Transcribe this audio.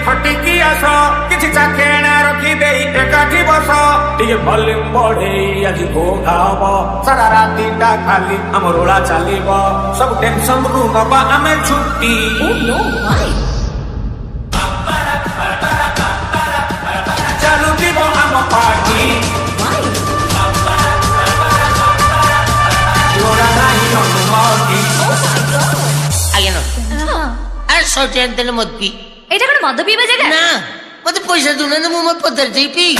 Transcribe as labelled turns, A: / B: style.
A: ଖଟିକି ଆସ କିଛି ଚାଖେଣା ରଖି ଦେଇ ଏକାଠି ବସ ଟିକେ ଭଲ୍ୟୁମ ବଢେଇ ଆଜି ଘୋଘା ହବ ସାରା ରାତିଟା ଖାଲି ଆମ ରୋଳା ଚାଲିବ ସବୁ ଟେନସନ ରୁ ନବା ଆମେ ଛୁଟି ଚାଲୁଥିବ ଆମ ପାର୍ଟି ରୋଳା ନାହିଁ ଅନୁମତି
B: ଆଜ୍ଞା ଆରେ ସଚେତନ ମତ ପି
C: ଏଇଟା କଣ ମଦ ପିଇବା ଜାଗା
B: ନା ମତେ ପଇସା ଦଉନାହାନ୍ତି ମୁଁ ମୋ ପଦାରେ ଯାଇ ପିଇ